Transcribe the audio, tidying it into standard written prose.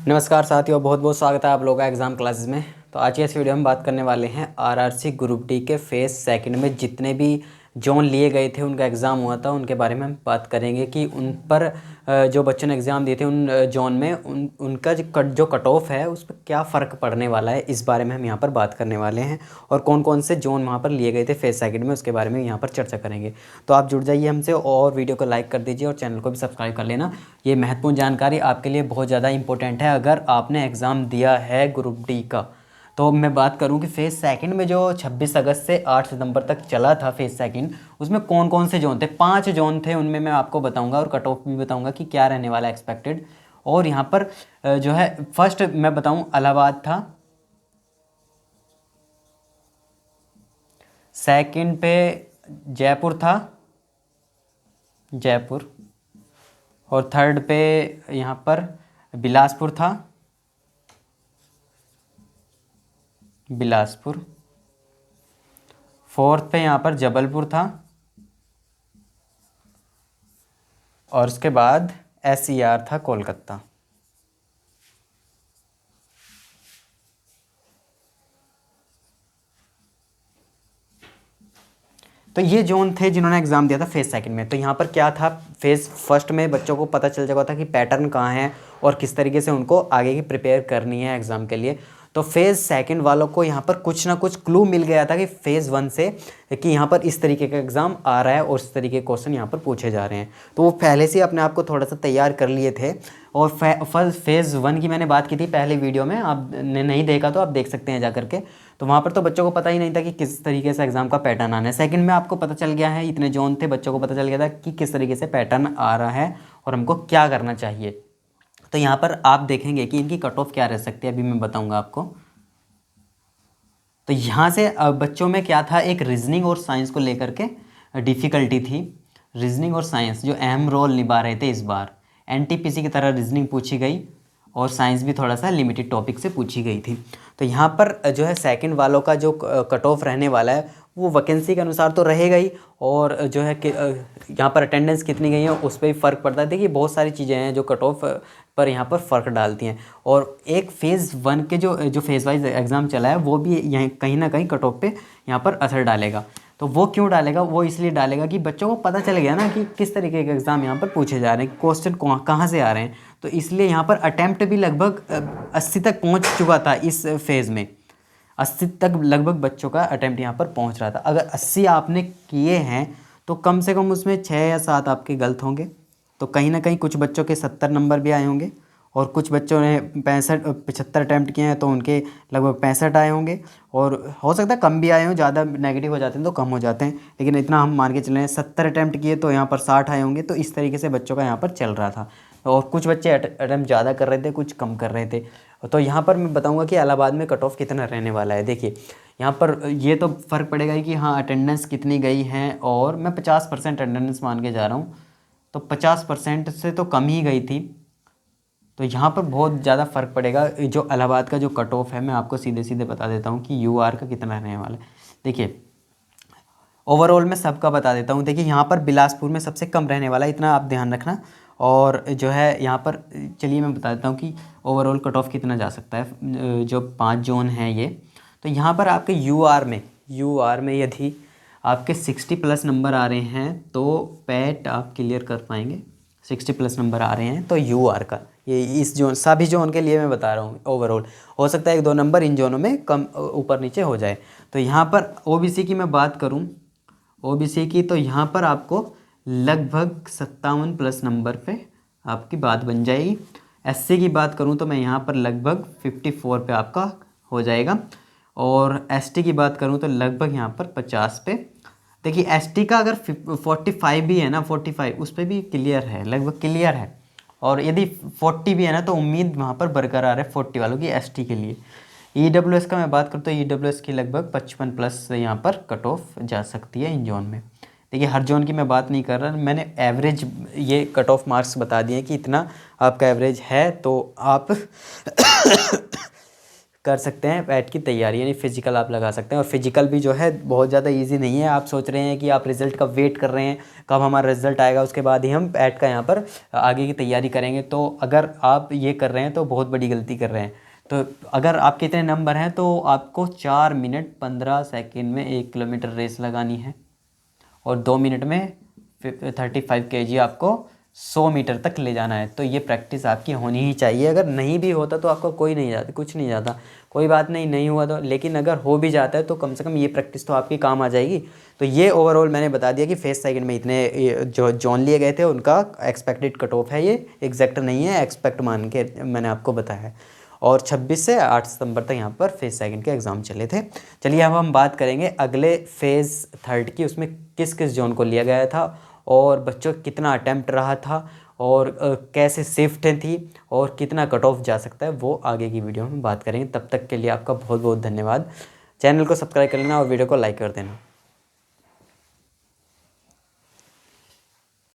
नमस्कार साथियों, बहुत बहुत स्वागत है आप लोगों का एग्ज़ाम क्लासेस में। तो आज की इस वीडियो में बात करने वाले हैं आरआरसी ग्रुप डी के फेज़ सेकंड में जितने भी जोन लिए गए थे, उनका एग्ज़ाम हुआ था, उनके बारे में हम बात करेंगे कि उन पर जो बच्चों ने एग्ज़ाम दिए थे उन जोन में उनका जो कट ऑफ है उस पर क्या फ़र्क पड़ने वाला है, इस बारे में हम यहाँ पर बात करने वाले हैं। और कौन कौन से जोन वहाँ पर लिए गए थे फेज़ सेकंड में, उसके बारे में यहाँ पर चर्चा करेंगे। तो आप जुड़ जाइए हमसे और वीडियो को लाइक कर दीजिए और चैनल को भी सब्सक्राइब कर लेना। ये महत्वपूर्ण जानकारी आपके लिए बहुत ज़्यादा इंपॉर्टेंट है अगर आपने एग्ज़ाम दिया है ग्रुप डी का। तो मैं बात करूं कि फ़ेज़ सेकंड में जो 26 अगस्त से 8 सितंबर तक चला था फ़ेज़ सेकंड, उसमें कौन कौन से जोन थे। 5 जोन थे, उनमें मैं आपको बताऊंगा और कट ऑफ भी बताऊंगा कि क्या रहने वाला एक्सपेक्टेड। और यहाँ पर जो है फर्स्ट मैं बताऊं इलाहाबाद था, सेकंड पे जयपुर था, जयपुर, और थर्ड पे यहाँ पर बिलासपुर था, बिलासपुर, फोर्थ पे यहाँ पर जबलपुर था, और उसके बाद SER था कोलकाता। तो ये जोन थे जिन्होंने एग्ज़ाम दिया था फ़ेज़ सेकंड में। तो यहाँ पर क्या था, फ़ेज़ फर्स्ट में बच्चों को पता चल जाता था कि पैटर्न कहाँ है और किस तरीके से उनको आगे की प्रिपेयर करनी है एग्ज़ाम के लिए। तो फ़ेज़ सेकंड वालों को यहाँ पर कुछ ना कुछ क्लू मिल गया था कि फ़ेज़ वन से कि यहाँ पर इस तरीके का एग्ज़ाम आ रहा है और इस तरीके के क्वेश्चन यहाँ पर पूछे जा रहे हैं। तो वो पहले से अपने आप को थोड़ा सा तैयार कर लिए थे। और फ़ेज़ वन की मैंने बात की थी पहले वीडियो में, आपने नहीं देखा तो आप देख सकते हैं जा करके। तो वहाँ पर तो बच्चों को पता ही नहीं था कि किस तरीके से एग्ज़ाम का पैटर्न आना है। सेकंड में आपको पता चल गया है, इतने जोन थे, बच्चों को पता चल गया था कि किस तरीके से पैटर्न आ रहा है और हमको क्या करना चाहिए। तो यहाँ पर आप देखेंगे कि इनकी कट ऑफ क्या रह सकती है, अभी मैं बताऊँगा आपको। तो यहाँ से बच्चों में क्या था, एक रीजनिंग और साइंस को लेकर के डिफ़िकल्टी थी। रीजनिंग और साइंस जो अहम रोल निभा रहे थे इस बार, NTPC की तरह रीजनिंग पूछी गई और साइंस भी थोड़ा सा लिमिटेड टॉपिक से पूछी गई थी। तो यहाँ पर जो है सेकंड वालों का जो कट ऑफ रहने वाला है वो वैकेंसी के अनुसार तो रहेगा ही, और जो है कि यहाँ पर अटेंडेंस कितनी गई है उस पर भी फ़र्क पड़ता है। देखिए बहुत सारी चीज़ें हैं जो कट ऑफ पर यहाँ पर फ़र्क डालती हैं। और एक फ़ेज़ वन के जो फेज़ वाइज एग्ज़ाम चला है वो भी यहाँ कहीं ना कहीं कट ऑफ पे यहाँ पर असर डालेगा। तो वो क्यों डालेगा, वो इसलिए डालेगा कि बच्चों को पता चल गया ना कि किस तरीके के एग्ज़ाम यहाँ पर पूछे जा रहे हैं, क्वेश्चन कहाँ से आ रहे हैं। तो इसलिए यहाँ पर अटैम्प्ट भी लगभग 80 तक पहुँच चुका था इस फेज़ में। 80 तक लगभग बच्चों का अटैम्प्ट यहाँ पर पहुँच रहा था। अगर 80 आपने किए हैं तो कम से कम उसमें 6 या 7 आपके गलत होंगे। तो कहीं ना कहीं कुछ बच्चों के 70 नंबर भी आए होंगे, और कुछ बच्चों ने 75 अटैम्प्ट किए हैं तो उनके लगभग 65 आए होंगे। और हो सकता है कम भी आए हों, ज़्यादा नेगेटिव हो जाते हैं तो कम हो जाते हैं, लेकिन इतना हम मान के चलें 70 अटैम्प्ट किए तो यहाँ पर 60 आए होंगे। तो इस तरीके से बच्चों का यहाँ पर चल रहा था। और कुछ बच्चे अटैम्प्ट ज़्यादा कर रहे थे, कुछ कम कर रहे थे। तो यहाँ पर मैं बताऊँगा कि इलाहाबाद में कट ऑफ कितना रहने वाला है। देखिए यहाँ पर ये तो फ़र्क पड़ेगा ही कि हाँ अटेंडेंस कितनी गई है, और मैं 50% अटेंडेंस मान के जा रहा हूँ, तो 50% से तो कम ही गई थी। तो यहाँ पर बहुत ज़्यादा फ़र्क पड़ेगा। जो इलाहाबाद का जो कट ऑफ है मैं आपको सीधे सीधे बता देता हूँ कि UR का कितना रहने वाला है। देखिए ओवरऑल मैं सबका बता देता हूँ। देखिए यहाँ पर बिलासपुर में सबसे कम रहने वाला है, इतना आप ध्यान रखना। और जो है यहाँ पर चलिए मैं बता देता हूँ कि ओवरऑल कट ऑफ कितना जा सकता है। जो 5 जोन हैं ये, तो यहाँ पर आपके UR में यदि आपके 60 प्लस नंबर आ रहे हैं तो पैट आप क्लियर कर पाएंगे। 60 प्लस नंबर आ रहे हैं तो UR का, ये इस जोन सभी जोन के लिए मैं बता रहा हूँ। ओवरऑल हो सकता है 1-2 नंबर इन जोनों में कम ऊपर नीचे हो जाए। तो यहाँ पर OBC की मैं बात करूँ, OBC की, तो यहाँ पर आपको लगभग 57 प्लस नंबर पे आपकी बात बन जाएगी। SC की बात करूँ तो मैं यहाँ पर लगभग 54 पे आपका हो जाएगा। और ST की बात करूँ तो लगभग यहाँ पर 50 पे। देखिए ST का अगर 45 भी है ना, 45 उस पर भी क्लियर है, लगभग क्लियर है। और यदि 40 भी है ना तो उम्मीद वहाँ पर बरकरार है 40 वालों की ST के लिए। EWS का मैं बात करूँ तो EWS की लगभग 55 प्लस यहाँ पर कट ऑफ जा सकती है इन जोन में। देखिए हर जोन की मैं बात नहीं कर रहा, मैंने एवरेज ये कट ऑफ मार्क्स बता दिए कि इतना आपका एवरेज है तो आप कर सकते हैं पैट की तैयारी, यानी फ़िज़िकल आप लगा सकते हैं। और फिज़िकल भी जो है बहुत ज़्यादा इजी नहीं है। आप सोच रहे हैं कि आप रिज़ल्ट का वेट कर रहे हैं, कब हमारा रिज़ल्ट आएगा उसके बाद ही हम पैट का यहाँ पर आगे की तैयारी करेंगे, तो अगर आप ये कर रहे हैं तो बहुत बड़ी गलती कर रहे हैं। तो अगर आपके इतने नंबर हैं तो आपको 4 मिनट 15 सेकेंड में 1 किलोमीटर रेस लगानी है, और 2 मिनट में 35 kg आपको 100 मीटर तक ले जाना है। तो ये प्रैक्टिस आपकी होनी ही चाहिए। अगर नहीं भी होता तो आपका कोई नहीं जाता, कुछ नहीं जाता, कोई बात नहीं, नहीं हुआ तो, लेकिन अगर हो भी जाता है तो कम से कम ये प्रैक्टिस तो आपकी काम आ जाएगी। तो ये ओवरऑल मैंने बता दिया कि फेस सेकंड में इतने जो जोन लिए गए थे उनका एक्सपेक्टेड कट ऑफ है, ये एग्जैक्ट नहीं है, एक्सपेक्ट मान के मैंने आपको बताया है। और 26 से 8 सितंबर तक यहाँ पर फेज़ सेकंड के एग्ज़ाम चले थे। चलिए अब हम बात करेंगे अगले फेज़ थर्ड की, उसमें किस किस जोन को लिया गया था और बच्चों कितना अटैम्प्ट रहा था और कैसे शिफ्ट थी और कितना कट ऑफ जा सकता है, वो आगे की वीडियो में बात करेंगे। तब तक के लिए आपका बहुत बहुत धन्यवाद। चैनल को सब्सक्राइब कर लेना और वीडियो को लाइक कर देना।